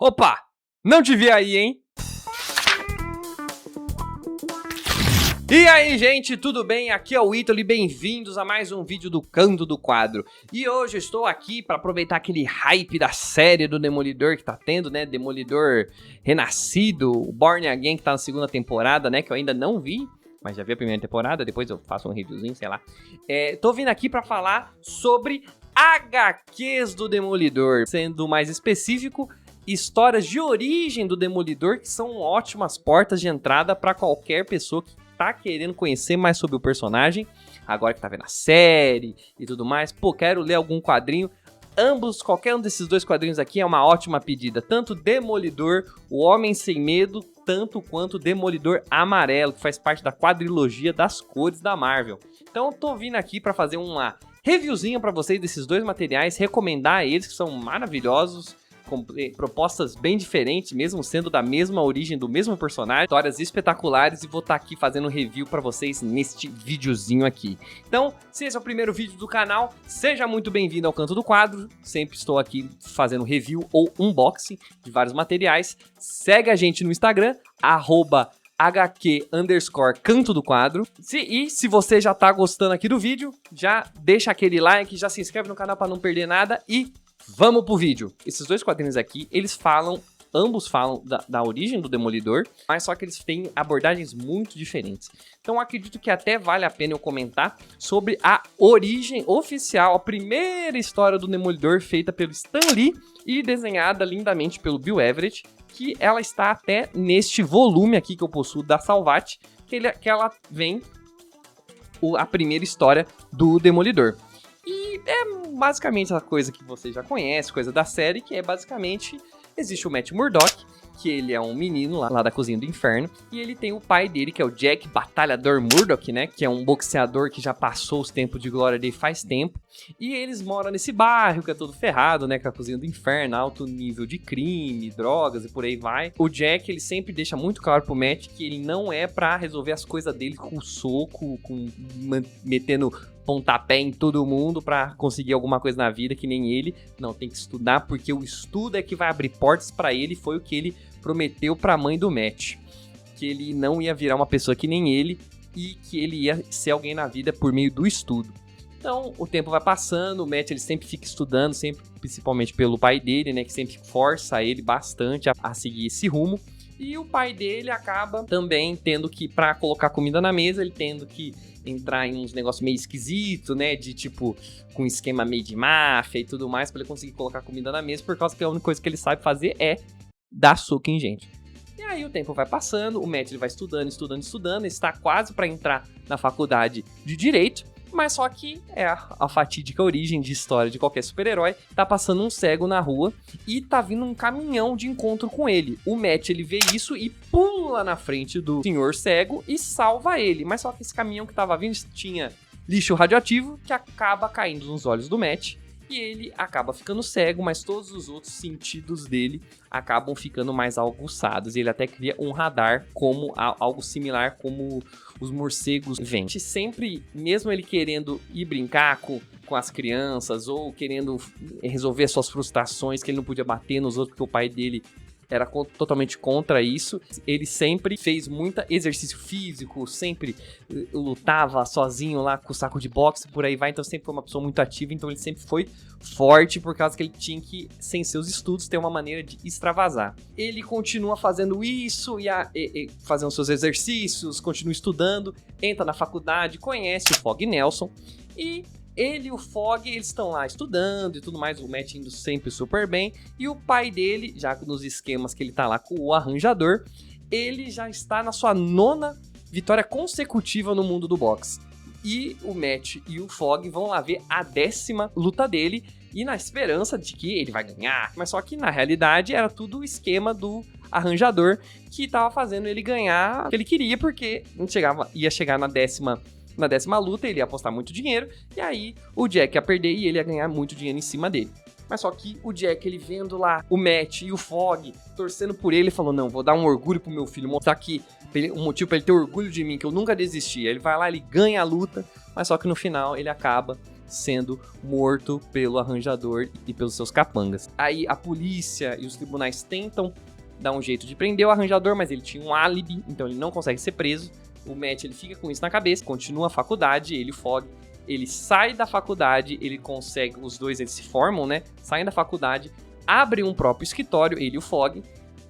Opa! Não te vi aí, hein? E aí, gente, tudo bem? Aqui é o Ítalo e bem-vindos a mais um vídeo do Canto do Quadro. E hoje eu estou aqui para aproveitar aquele hype da série do Demolidor que tá tendo, né? Demolidor Renascido, o Born Again, que tá na segunda temporada, né? Que eu ainda não vi, mas já vi a primeira temporada, depois eu faço um reviewzinho, sei lá. Tô vindo aqui para falar sobre HQs do Demolidor, sendo mais específico, histórias de origem do Demolidor, que são ótimas portas de entrada para qualquer pessoa que tá querendo conhecer mais sobre o personagem, agora que tá vendo a série e tudo mais. Pô, quero ler algum quadrinho. Qualquer um desses dois quadrinhos aqui é uma ótima pedida. Tanto Demolidor, o Homem Sem Medo, tanto quanto Demolidor Amarelo, que faz parte da quadrilogia das cores da Marvel. Então eu tô vindo aqui pra fazer uma reviewzinha pra vocês desses dois materiais, recomendar eles, que são maravilhosos, com propostas bem diferentes, mesmo sendo da mesma origem, do mesmo personagem, histórias espetaculares, e vou estar aqui fazendo um review pra vocês neste videozinho aqui. Então, se esse é o primeiro vídeo do canal, seja muito bem-vindo ao Canto do Quadro. Sempre estou aqui fazendo review ou unboxing de vários materiais. Segue a gente no Instagram, @HQ_Canto do Quadro. E se você já tá gostando aqui do vídeo, já deixa aquele like, já se inscreve no canal para não perder nada e vamos pro vídeo. Esses dois quadrinhos aqui, ambos falam da origem do Demolidor, mas só que eles têm abordagens muito diferentes. Então acredito que até vale a pena eu comentar sobre a origem oficial, a primeira história do Demolidor feita pelo Stan Lee e desenhada lindamente pelo Bill Everett, que ela está até neste volume aqui que eu possuo da Salvat, que ela vem a primeira história do Demolidor. E é basicamente a coisa que você já conhece, coisa da série, que é basicamente, existe o Matt Murdock, que ele é um menino lá da cozinha do inferno, e ele tem o pai dele, que é o Jack Batalhador Murdock, né, que é um boxeador que já passou os tempos de glória dele faz tempo, e eles moram nesse bairro que é todo ferrado, né, com a cozinha do inferno, alto nível de crime, drogas e por aí vai. O Jack, ele sempre deixa muito claro pro Matt que ele não é pra resolver as coisas dele com soco, metendo pontapé em todo mundo pra conseguir alguma coisa na vida, que nem ele. Não, tem que estudar, porque o estudo é que vai abrir portas pra ele. Foi o que ele prometeu pra mãe do Matt, que ele não ia virar uma pessoa que nem ele e que ele ia ser alguém na vida por meio do estudo. Então o tempo vai passando, o Matt ele sempre fica estudando, sempre, principalmente pelo pai dele, né, que sempre força ele bastante a seguir esse rumo. E o pai dele acaba também tendo que, pra colocar comida na mesa, ele tendo que entrar em uns negócios meio esquisitos, né? De tipo, com esquema meio de máfia e tudo mais, pra ele conseguir colocar comida na mesa, por causa que a única coisa que ele sabe fazer é dar soco em gente. E aí o tempo vai passando, o Matt ele vai estudando, está quase pra entrar na faculdade de Direito. Mas só que é a fatídica origem de história de qualquer super-herói. Tá passando um cego na rua e tá vindo um caminhão de encontro com ele. O Matt, ele vê isso e pula na frente do senhor cego e salva ele. Mas só que esse caminhão que tava vindo tinha lixo radioativo que acaba caindo nos olhos do Matt. E ele acaba ficando cego, mas todos os outros sentidos dele acabam ficando mais aguçados. Ele até cria um radar, como algo similar como os morcegos veem. Sempre, mesmo ele querendo ir brincar com as crianças, ou querendo resolver suas frustrações, que ele não podia bater nos outros, porque o pai dele era totalmente contra isso, ele sempre fez muito exercício físico, sempre lutava sozinho lá com o saco de boxe, por aí vai, então sempre foi uma pessoa muito ativa, então ele sempre foi forte, por causa que ele tinha que, sem seus estudos, ter uma maneira de extravasar. Ele continua fazendo isso, fazendo seus exercícios, continua estudando, entra na faculdade, conhece o Fog Nelson, e ele e o Fog, eles estão lá estudando e tudo mais, o Matt indo sempre super bem, e o pai dele, já nos esquemas que ele tá lá com o arranjador, ele já está na sua 9ª vitória consecutiva no mundo do boxe. E o Matt e o Fog vão lá ver a 10ª luta dele, e na esperança de que ele vai ganhar, mas só que na realidade era tudo o esquema do arranjador que tava fazendo ele ganhar o que ele queria, porque ia chegar na 10ª luta, ele ia apostar muito dinheiro, e aí o Jack ia perder e ele ia ganhar muito dinheiro em cima dele. Mas só que o Jack, ele vendo lá o Matt e o Fog torcendo por ele, falou, não, vou dar um orgulho pro meu filho, mostrar que um motivo pra ele ter orgulho de mim, que eu nunca desisti. Ele vai lá, ele ganha a luta, mas só que no final ele acaba sendo morto pelo arranjador e pelos seus capangas. Aí a polícia e os tribunais tentam dar um jeito de prender o arranjador, mas ele tinha um álibi, então ele não consegue ser preso. O Matt, ele fica com isso na cabeça, continua a faculdade, ele e o Fogg, ele sai da faculdade, ele consegue, os dois eles se formam, né, saem da faculdade, abrem um próprio escritório, ele e o Fogg,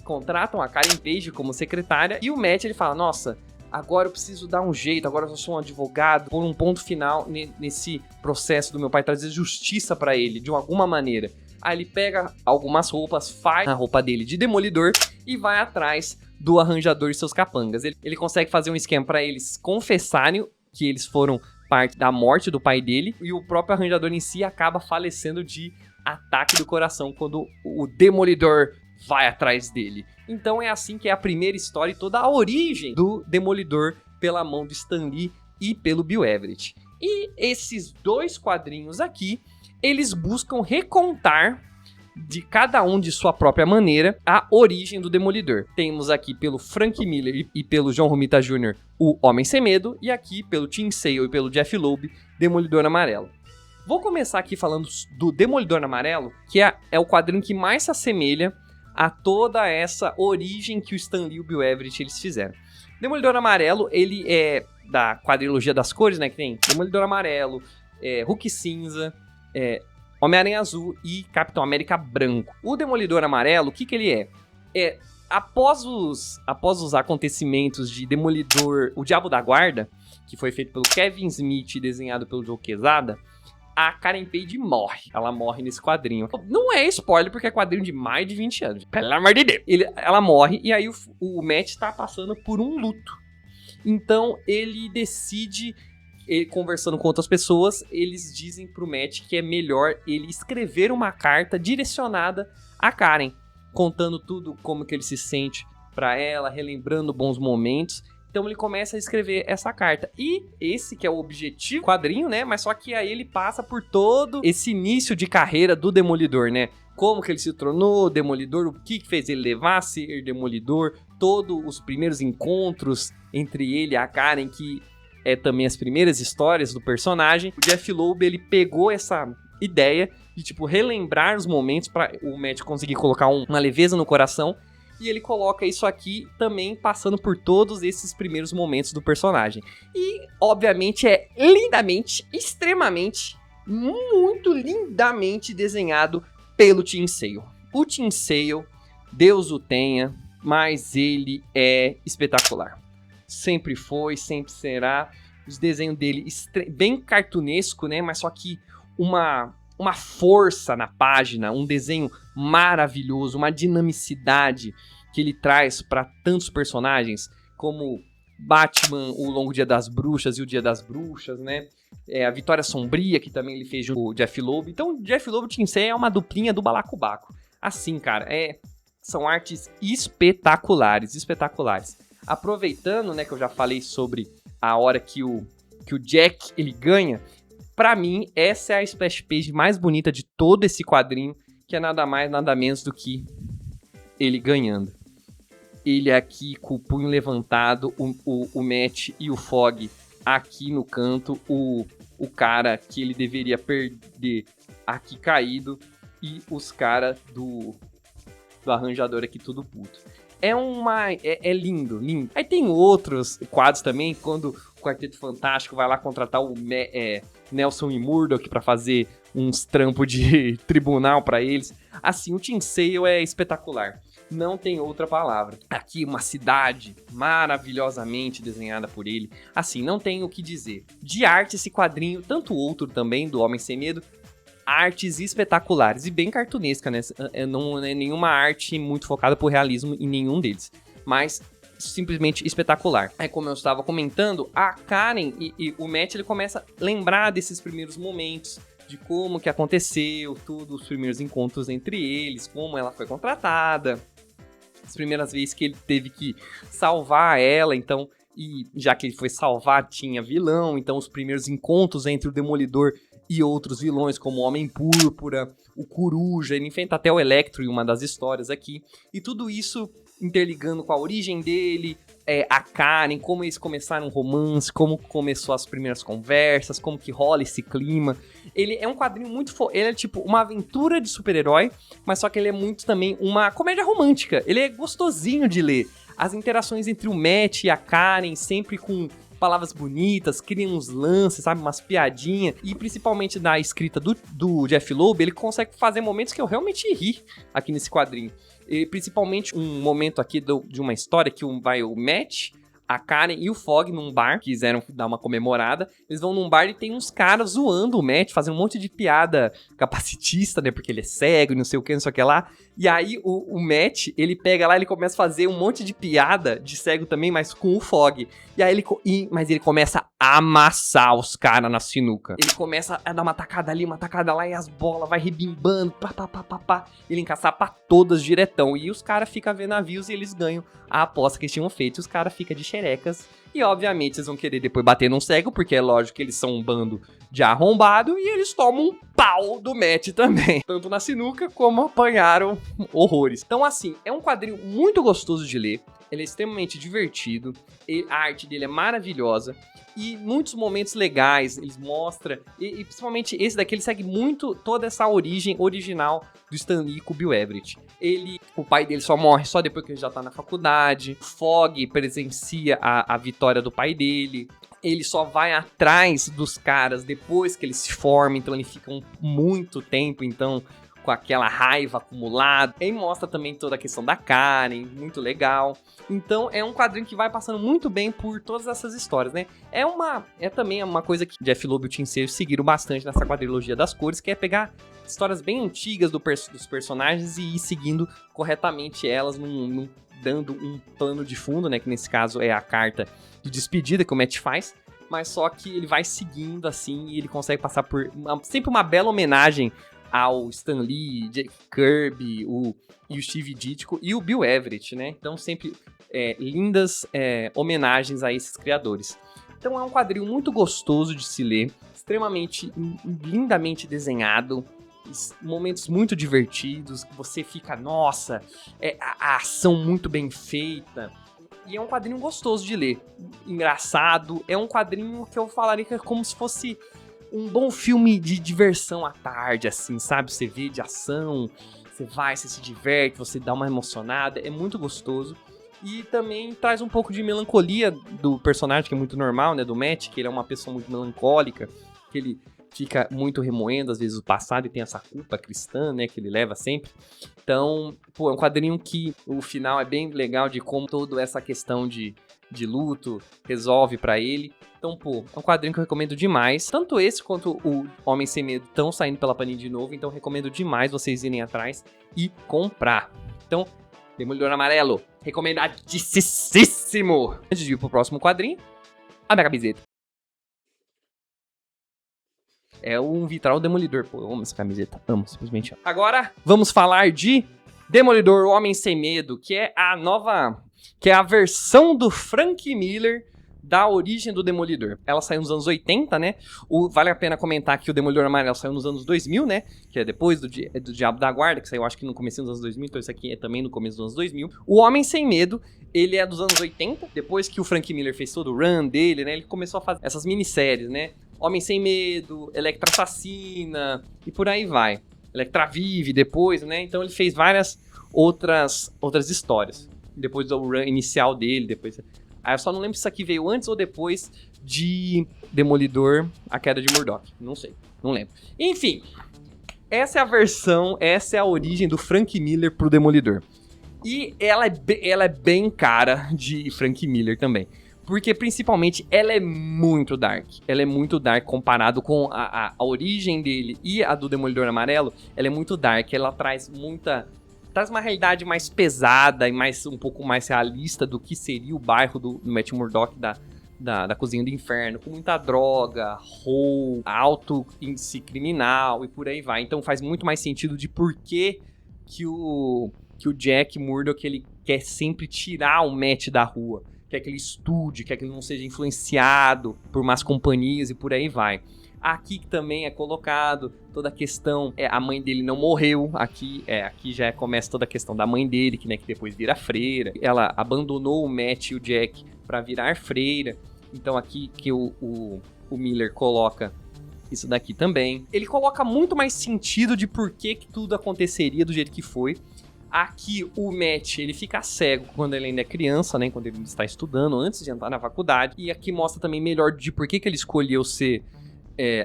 contratam a Karen Page como secretária, e o Matt, ele fala, nossa, agora eu preciso dar um jeito, agora eu sou um advogado, pôr um ponto final nesse processo do meu pai, trazer justiça pra ele, de alguma maneira. Aí ele pega algumas roupas, faz a roupa dele de demolidor e vai atrás do arranjador e seus capangas. Ele consegue fazer um esquema pra eles confessarem que eles foram parte da morte do pai dele, e o próprio arranjador em si acaba falecendo de ataque do coração quando o demolidor vai atrás dele. Então é assim que é a primeira história e toda a origem do Demolidor pela mão do Stan Lee e pelo Bill Everett. E esses dois quadrinhos aqui, eles buscam recontar de cada um de sua própria maneira a origem do Demolidor. Temos aqui pelo Frank Miller e pelo John Romita Jr. o Homem Sem Medo, e aqui pelo Tim Sale e pelo Jeff Loeb, Demolidor Amarelo. Vou começar aqui falando do Demolidor Amarelo, que é o quadrinho que mais se assemelha a toda essa origem que o Stan Lee e o Bill Everett eles fizeram. Demolidor Amarelo, ele é da quadrilogia das cores, né, que tem Demolidor Amarelo, Hulk Cinza, Homem-Aranha Azul e Capitão América Branco. O Demolidor Amarelo, o que ele é? Após os acontecimentos de Demolidor, o Diabo da Guarda, que foi feito pelo Kevin Smith e desenhado pelo Joe Quesada, a Karen Page morre. Ela morre nesse quadrinho. Não é spoiler, porque é quadrinho de mais de 20 anos. Pelo amor de Deus. Ela morre, e aí o Matt tá passando por um luto. Então, ele decide, conversando com outras pessoas, eles dizem pro Matt que é melhor ele escrever uma carta direcionada a Karen, contando tudo como que ele se sente pra ela, relembrando bons momentos. Então ele começa a escrever essa carta. E esse que é o objetivo, quadrinho, né? Mas só que aí ele passa por todo esse início de carreira do Demolidor, né? Como que ele se tornou Demolidor, o que fez ele levar a ser Demolidor, todos os primeiros encontros entre ele e a Karen, que é também as primeiras histórias do personagem. O Jeff Loeb, ele pegou essa ideia de, tipo, relembrar os momentos para o Matt conseguir colocar uma leveza no coração. E ele coloca isso aqui também passando por todos esses primeiros momentos do personagem. E, obviamente, é lindamente, extremamente, muito lindamente desenhado pelo Tim Sale. O Tim Sale, Deus o tenha, mas ele é espetacular. Sempre foi, sempre será. Os desenhos dele bem cartunesco, né? Mas só que uma força na página, um desenho maravilhoso, uma dinamicidade que ele traz para tantos personagens, como Batman, o Longo Dia das Bruxas e o Dia das Bruxas, né? A Vitória Sombria, que também ele fez junto com o Jeff Loeb. Então, Jeff Loeb e Tim Sale é uma duplinha do balacobaco. Assim, cara, são artes espetaculares, espetaculares. Aproveitando, né, que eu já falei sobre a hora que o Jack, ele ganha, pra mim, essa é a splash page mais bonita de todo esse quadrinho, que é nada mais, nada menos do que ele ganhando. Ele aqui com o punho levantado, o Matt e o Fogg aqui no canto, o cara que ele deveria perder aqui caído, e os caras do arranjador aqui tudo puto. É lindo, lindo. Aí tem outros quadros também, quando o Quarteto Fantástico vai lá contratar o Nelson e Murdock pra fazer uns trampos de tribunal pra eles. Assim, o Tim Sale é espetacular. Não tem outra palavra. Aqui uma cidade maravilhosamente desenhada por ele. Assim, não tem o que dizer. De arte, esse quadrinho, tanto o outro também, do Homem Sem Medo, artes espetaculares e bem cartunesca, né? Não é nenhuma arte muito focada por realismo em nenhum deles, mas simplesmente espetacular. Aí, como eu estava comentando, a Karen e o Matt, ele começa a lembrar desses primeiros momentos, de como que aconteceu, tudo, os primeiros encontros entre eles, como ela foi contratada, as primeiras vezes que ele teve que salvar ela, então, e já que ele foi salvar, tinha vilão, então os primeiros encontros entre o Demolidor e outros vilões, como o Homem-Púrpura, o Coruja, ele enfrenta até o Electro em uma das histórias aqui, e tudo isso interligando com a origem dele, a Karen, como eles começaram um romance, como começou as primeiras conversas, como que rola esse clima. Ele é um quadrinho muito... Ele é tipo uma aventura de super-herói, mas só que ele é muito também uma comédia romântica. Ele é gostosinho de ler. As interações entre o Matt e a Karen, sempre com palavras bonitas, criam uns lances, sabe, umas piadinhas, e principalmente na escrita do Jeff Loeb, ele consegue fazer momentos que eu realmente ri aqui nesse quadrinho. E principalmente um momento aqui de uma história que vai o Matt, a Karen e o Fogg num bar, quiseram dar uma comemorada. Eles vão num bar e tem uns caras zoando o Matt, fazendo um monte de piada capacitista, né? Porque ele é cego e não sei o que, não sei o que lá. E aí o Matt, ele pega lá, ele começa a fazer um monte de piada de cego também, mas com o Fogg. E aí mas ele começa a amassar os caras na sinuca. Ele começa a dar uma tacada ali, uma tacada lá, e as bolas vai rebimbando, pá. Ele encaçapa todas diretão. E os caras ficam vendo navios e eles ganham a aposta que eles tinham feito. Os caras ficam de xerecas. E obviamente eles vão querer depois bater num cego, porque é lógico que eles são um bando de arrombado. E eles tomam um pau do Matt também. Tanto na sinuca como apanharam horrores. Então assim, é um quadrinho muito gostoso de ler. Ele é extremamente divertido. A arte dele é maravilhosa. E muitos momentos legais, eles mostram, e principalmente esse daqui, ele segue muito toda essa origem original do Stan Lee com o Bill Everett. O pai dele só morre só depois que ele já tá na faculdade, Fogg presencia a vitória do pai dele, ele só vai atrás dos caras depois que eles se formam, então ele fica muito tempo, então, com aquela raiva acumulada. E mostra também toda a questão da Karen, muito legal. Então é um quadrinho que vai passando muito bem por todas essas histórias, né? É também uma coisa que Jeff Loeb e o Tim Sale seguiram bastante nessa quadrilogia das cores, que é pegar histórias bem antigas dos personagens e ir seguindo corretamente elas, dando um plano de fundo, né? Que nesse caso é a carta de despedida que o Matt faz. Mas só que ele vai seguindo assim e ele consegue passar por sempre uma bela homenagem ao Stan Lee, Jack Kirby, e o Steve Ditko e o Bill Everett, né? Então sempre lindas homenagens a esses criadores. Então é um quadrinho muito gostoso de se ler, extremamente lindamente desenhado, momentos muito divertidos, que você fica, nossa, a ação muito bem feita. E é um quadrinho gostoso de ler, engraçado, é um quadrinho que eu falaria que é como se fosse um bom filme de diversão à tarde, assim, sabe? Você vê de ação, você se diverte, você dá uma emocionada, é muito gostoso. E também traz um pouco de melancolia do personagem, que é muito normal, né? Do Matt, que ele é uma pessoa muito melancólica, que ele fica muito remoendo, às vezes, o passado e tem essa culpa cristã, né? Que ele leva sempre. Então, é um quadrinho que o final é bem legal de como toda essa questão de luto resolve pra ele. Então, é um quadrinho que eu recomendo demais. Tanto esse quanto o Homem Sem Medo estão saindo pela Panini de novo, então recomendo demais vocês irem atrás e comprar. Então, Demolidor Amarelo, recomendadíssimo! Antes de ir pro próximo quadrinho, a minha camiseta. É um vitral Demolidor, eu amo essa camiseta, amo, simplesmente amo. Agora, vamos falar de Demolidor, o Homem Sem Medo, que é a versão do Frank Miller da origem do Demolidor. Ela saiu nos anos 80, né? Vale a pena comentar que o Demolidor Amarelo saiu nos anos 2000, né? Que é depois do Diabo da Guarda, que saiu acho que no começo dos anos 2000, então isso aqui é também no começo dos anos 2000. O Homem Sem Medo, ele é dos anos 80, depois que o Frank Miller fez todo o run dele, né? Ele começou a fazer essas minisséries, né? Homem Sem Medo, Elektra Assassina e por aí vai. Elektra Vive depois, né? Então ele fez várias outras histórias. Depois do run inicial dele, depois... Aí eu só não lembro se isso aqui veio antes ou depois de Demolidor, A Queda de Murdoch. Não sei, não lembro. Enfim, essa é a versão, essa é a origem do Frank Miller pro Demolidor. E ela é bem cara de Frank Miller também. Porque, principalmente, ela é muito dark. Ela é muito dark comparado com a origem dele e a do Demolidor Amarelo. Ela é muito dark, ela traz uma realidade mais pesada e um pouco mais realista do que seria o bairro do Matt Murdock da Cozinha do Inferno, com muita droga, roubo, alto índice criminal e por aí vai. Então faz muito mais sentido de por que o Jack Murdock ele quer sempre tirar o Matt da rua, quer que ele estude, quer que ele não seja influenciado por más companhias e por aí vai. Aqui que também é colocado toda a questão, a mãe dele não morreu, aqui já começa toda a questão da mãe dele, que, né, que depois vira freira. Ela abandonou o Matt e o Jack para virar freira. Então aqui que o Miller coloca isso daqui também. Ele coloca muito mais sentido de por que tudo aconteceria do jeito que foi. Aqui o Matt, ele fica cego quando ele ainda é criança, né, quando ele está estudando, antes de entrar na faculdade. E aqui mostra também melhor de por que ele escolheu ser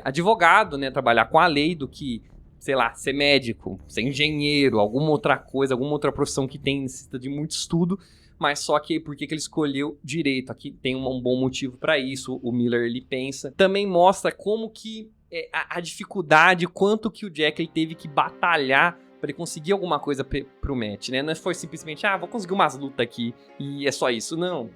advogado, né, trabalhar com a lei, do que, sei lá, ser médico, ser engenheiro, alguma outra coisa, alguma outra profissão que necessita de muito estudo. Mas só que por que ele escolheu direito? Aqui tem um bom motivo para isso, o Miller ele pensa. Também mostra como que a dificuldade, quanto que o Jack ele teve que batalhar para ele conseguir alguma coisa pro Matt, né? Não foi simplesmente, vou conseguir umas lutas aqui e é só isso, não.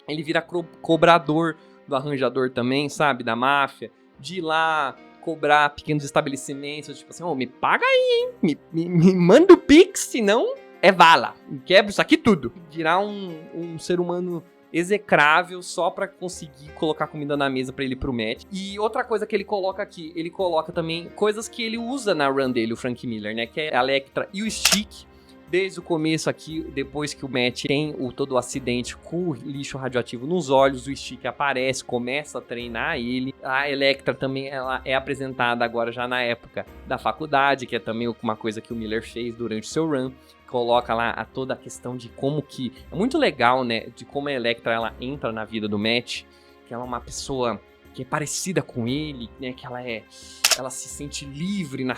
Ele vira cobrador do arranjador também, sabe? Da máfia, de ir lá cobrar pequenos estabelecimentos, tipo assim, me paga aí, hein? Me manda o Pix, senão é vala. Quebra isso aqui tudo. Virar um ser humano execrável só pra conseguir colocar comida na mesa pra ele e pro Matt. E outra coisa que ele coloca aqui, ele coloca também coisas que ele usa na run dele, o Frank Miller, né? Que é a Elektra e o Stick. Desde o começo aqui, depois que o Matt tem todo o acidente com o lixo radioativo nos olhos, o Stick aparece, começa a treinar ele. A Elektra também ela é apresentada agora já na época da faculdade, que é também uma coisa que o Miller fez durante o seu run. Coloca lá toda a questão de como que... É muito legal, né? De como a Elektra ela entra na vida do Matt, que ela é uma pessoa que é parecida com ele, né? Que ela se sente livre na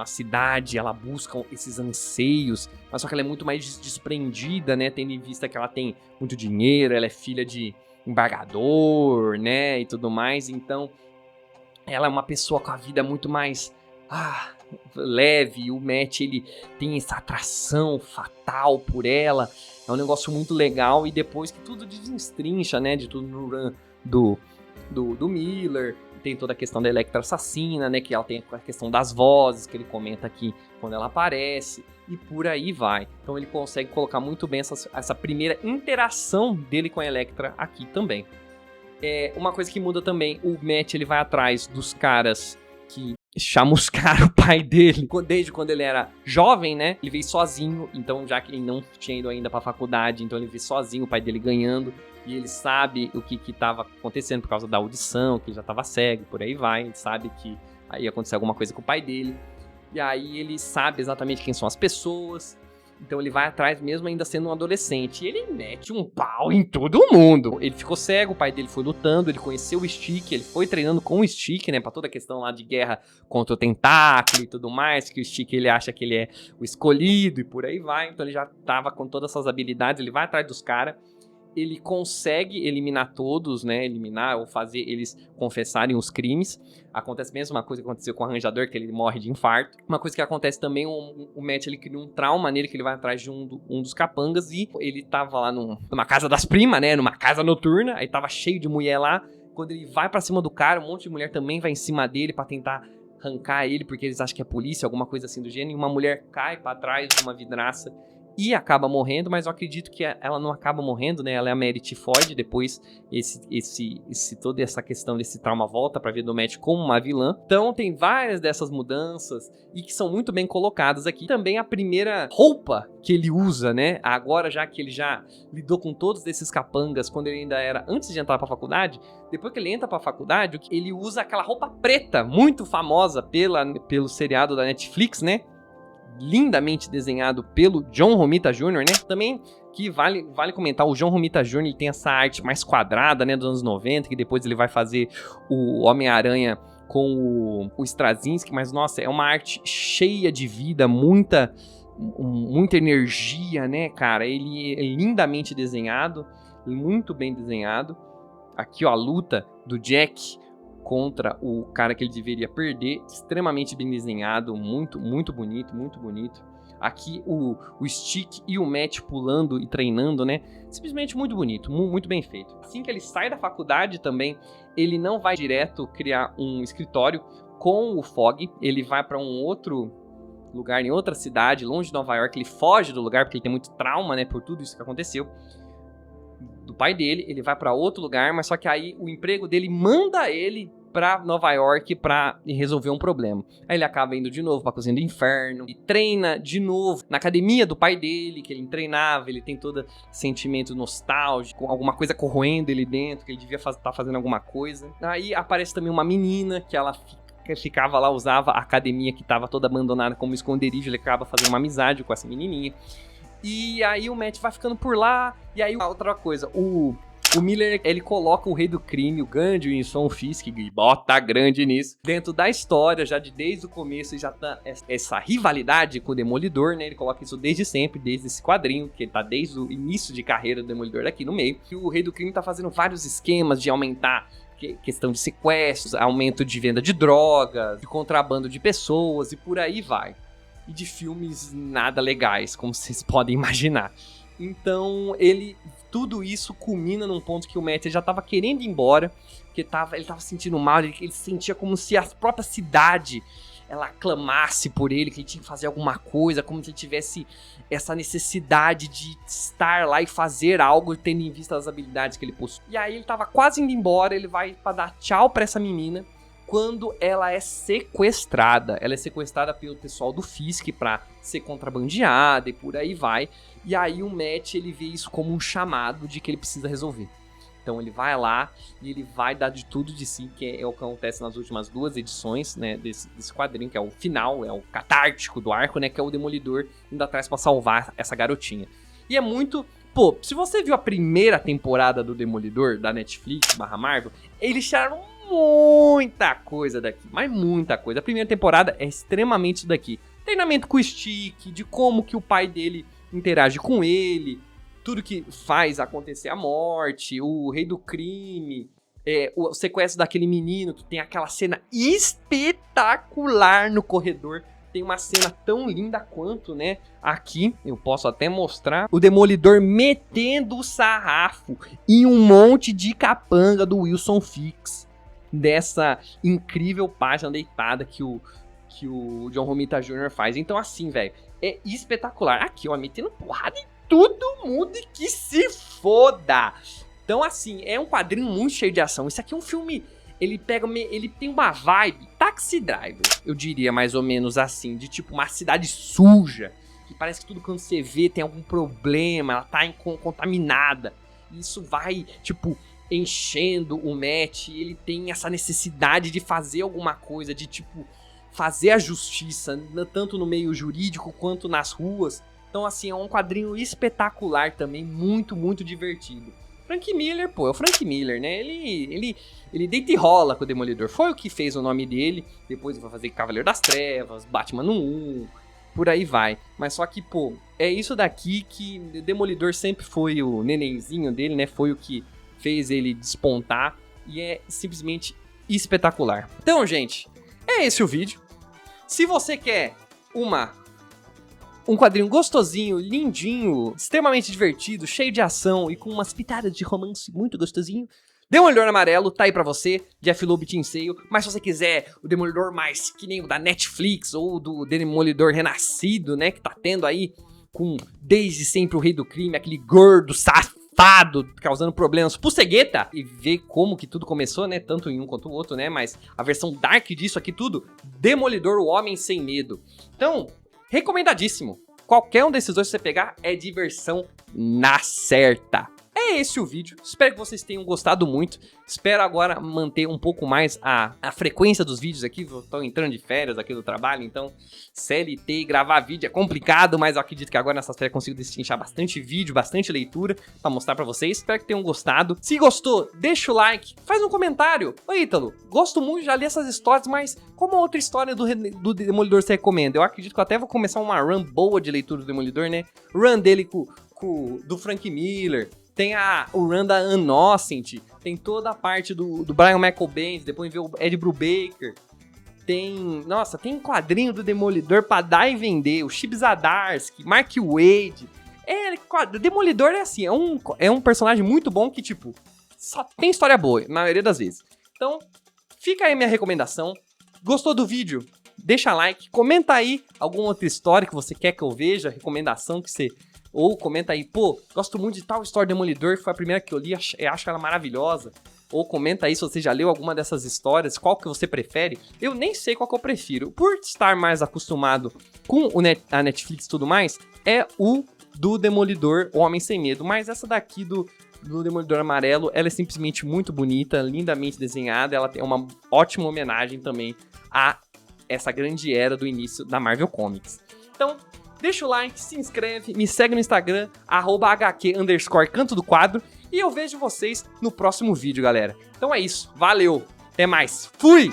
cidade, ela busca esses anseios, mas só que ela é muito mais desprendida, né? Tendo em vista que ela tem muito dinheiro, ela é filha de embargador, né? E tudo mais, então ela é uma pessoa com a vida muito mais leve. O Matt, ele tem essa atração fatal por ela, é um negócio muito legal, e depois que tudo desinstrincha, né? De tudo no run do Miller, tem toda a questão da Elektra assassina, né, que ela tem a questão das vozes, que ele comenta aqui quando ela aparece, e por aí vai. Então ele consegue colocar muito bem essa primeira interação dele com a Elektra aqui também. Uma coisa que muda também, o Matt ele vai atrás dos caras que chamuscaram o pai dele desde quando ele era jovem, né? Ele veio sozinho, então já que ele não tinha ido ainda pra faculdade, então ele veio sozinho, o pai dele ganhando, e ele sabe o que estava acontecendo por causa da audição, que ele já estava cego, por aí vai, ele sabe que aí ia acontecer alguma coisa com o pai dele, e aí ele sabe exatamente quem são as pessoas, então ele vai atrás mesmo ainda sendo um adolescente, e ele mete um pau em todo mundo. Ele ficou cego, o pai dele foi lutando, ele conheceu o Stick, ele foi treinando com o Stick, né, pra toda a questão lá de guerra contra o tentáculo e tudo mais, que o Stick ele acha que ele é o escolhido e por aí vai, então ele já tava com todas essas habilidades, ele vai atrás dos caras, ele consegue eliminar todos, né, eliminar ou fazer eles confessarem os crimes. Acontece a mesma coisa que aconteceu com o arranjador, que ele morre de infarto. Uma coisa que acontece também, o Matt, ele cria um trauma nele, que ele vai atrás de um dos capangas, e ele tava lá numa casa das primas, né, numa casa noturna, aí tava cheio de mulher lá. Quando ele vai pra cima do cara, um monte de mulher também vai em cima dele pra tentar arrancar ele, porque eles acham que é polícia, alguma coisa assim do gênero, e uma mulher cai pra trás de uma vidraça e acaba morrendo, mas eu acredito que ela não acaba morrendo, né? Ela é a Meredith Floyd, depois toda essa questão desse trauma volta pra vida do Matt como uma vilã. Então tem várias dessas mudanças e que são muito bem colocadas aqui. Também a primeira roupa que ele usa, né? Agora já que ele já lidou com todos esses capangas quando ele ainda era antes de entrar pra faculdade, depois que ele entra pra faculdade, ele usa aquela roupa preta, muito famosa pelo seriado da Netflix, né? Lindamente desenhado pelo John Romita Jr., né? Também que vale comentar, o John Romita Jr. ele tem essa arte mais quadrada, né, dos anos 90, que depois ele vai fazer o Homem-Aranha com o Straczynski, mas nossa, é uma arte cheia de vida, muita energia, né, cara? Ele é lindamente desenhado, muito bem desenhado. Aqui, ó, a luta do Jack contra o cara que ele deveria perder, extremamente bem desenhado, muito bonito, muito bonito. Aqui o Stick e o Matt pulando e treinando, né? Simplesmente muito bonito, muito bem feito. Assim que ele sai da faculdade também, ele não vai direto criar um escritório com o Fog, ele vai para um outro lugar, em outra cidade, longe de Nova York, ele foge do lugar porque ele tem muito trauma, né, por tudo isso que aconteceu do pai dele, ele vai pra outro lugar, mas só que aí o emprego dele manda ele pra Nova York pra resolver um problema. Aí ele acaba indo de novo pra cozinha do inferno e treina de novo na academia do pai dele, que ele treinava, ele tem todo sentimento nostálgico, alguma coisa corroendo ele dentro, que ele devia estar fazendo alguma coisa. Aí aparece também uma menina que ela ficava lá, usava a academia que tava toda abandonada como esconderijo, ele acaba fazendo uma amizade com essa menininha. E aí o Matt vai ficando por lá, e aí outra coisa, o Miller, ele coloca o rei do crime, o grande Wilson Fisk, e bota grande nisso, dentro da história, já desde o começo, já tá essa rivalidade com o Demolidor, né? Ele coloca isso desde sempre, desde esse quadrinho, que ele tá desde o início de carreira do Demolidor aqui no meio. E o rei do crime tá fazendo vários esquemas de aumentar questão de sequestros, aumento de venda de drogas, de contrabando de pessoas e por aí vai. E de filmes nada legais, como vocês podem imaginar. Então, tudo isso culmina num ponto que o Matt já tava querendo ir embora, porque ele tava sentindo mal, ele sentia como se a própria cidade ela clamasse por ele, que ele tinha que fazer alguma coisa, como se ele tivesse essa necessidade de estar lá e fazer algo, tendo em vista as habilidades que ele possui. E aí ele tava quase indo embora, ele vai pra dar tchau pra essa menina, quando ela é sequestrada. Ela é sequestrada pelo pessoal do Fisk pra ser contrabandeada e por aí vai. E aí o Matt, ele vê isso como um chamado de que ele precisa resolver. Então ele vai lá e ele vai dar de tudo de si, que é o que acontece nas últimas 2 edições, né, desse quadrinho, que é o final, é o catártico do arco, né, que é o Demolidor indo atrás pra salvar essa garotinha. E é muito... Pô, se você viu a primeira temporada do Demolidor, da Netflix, /Marvel, eles tiraram muita coisa daqui, mas muita coisa. A primeira temporada é extremamente isso daqui. Treinamento com o Stick, de como que o pai dele interage com ele, tudo que faz acontecer a morte, o rei do crime, o sequestro daquele menino, que tem aquela cena espetacular no corredor. Tem uma cena tão linda quanto, né? Aqui, eu posso até mostrar o Demolidor metendo o sarrafo em um monte de capanga do Wilson Fisk, dessa incrível página deitada que o John Romita Jr. faz. Então assim, velho, é espetacular. Aqui, ó, metendo porrada em todo mundo e que se foda. Então assim, é um quadrinho muito cheio de ação. Isso aqui é um filme, ele tem uma vibe Taxi Driver, eu diria mais ou menos assim, de tipo uma cidade suja, que parece que tudo quando você vê tem algum problema, ela tá contaminada. Isso vai, tipo, enchendo o Matt, ele tem essa necessidade de fazer alguma coisa, de tipo, fazer a justiça, tanto no meio jurídico quanto nas ruas. Então assim, é um quadrinho espetacular também, muito, muito divertido. Frank Miller, pô, é o Frank Miller, né? Ele deita e rola com o Demolidor. Foi o que fez o nome dele. Depois vai fazer Cavaleiro das Trevas, Batman no 1, por aí vai. Mas só que, pô, é isso daqui que o Demolidor sempre foi o nenenzinho dele, né? Foi o que fez ele despontar. E é simplesmente espetacular. Então, gente, é esse o vídeo. Se você quer um quadrinho gostosinho, lindinho, extremamente divertido, cheio de ação e com umas pitadas de romance muito gostosinho, Demolidor Amarelo tá aí pra você, Jeff Loeb te enseio. Mas se você quiser o Demolidor mais que nem o da Netflix ou do Demolidor Renascido, né, que tá tendo aí com desde sempre o Rei do Crime, aquele gordo safado causando problemas pro Cegueta, e ver como que tudo começou, né, tanto em um quanto o outro, né, mas a versão dark disso aqui tudo, Demolidor, o Homem Sem Medo. Então, recomendadíssimo. Qualquer um desses dois que você pegar é diversão na certa. É esse o vídeo. Espero que vocês tenham gostado muito. Espero agora manter um pouco mais a frequência dos vídeos aqui. Estou entrando de férias aqui do trabalho, então CLT e gravar vídeo é complicado, mas eu acredito que agora nessas férias eu consigo destrinchar bastante vídeo, bastante leitura para mostrar para vocês. Espero que tenham gostado. Se gostou, deixa o like, faz um comentário. Oi, Ítalo, gosto muito, já li essas histórias, mas qual outra história do Demolidor você recomenda? Eu acredito que eu até vou começar uma run boa de leitura do Demolidor, né? Run dele do Frank Miller. Tem o run da Innocent, tem toda a parte do Brian Michael Bendis, depois vê o Ed Brubaker. Nossa, tem quadrinho do Demolidor pra dar e vender, o Chip Zdarsky, Mark Waid. O Demolidor é assim, é um personagem muito bom que, tipo, só tem história boa, na maioria das vezes. Então, fica aí minha recomendação. Gostou do vídeo? Deixa like, comenta aí alguma outra história que você quer que eu veja, recomendação que você... Ou comenta aí, pô, gosto muito de tal história do Demolidor, que foi a primeira que eu li, acho ela maravilhosa. ou comenta aí se você já leu alguma dessas histórias, qual que você prefere. Eu nem sei qual que eu prefiro. Por estar mais acostumado com a Netflix e tudo mais, é o do Demolidor, O Homem Sem Medo. Mas essa daqui do Demolidor Amarelo, ela é simplesmente muito bonita, lindamente desenhada. Ela tem uma ótima homenagem também a essa grande era do início da Marvel Comics. Então, deixa o like, se inscreve, me segue no Instagram, @HQ_Canto do Quadro, e eu vejo vocês no próximo vídeo, galera. Então é isso, valeu, até mais, fui!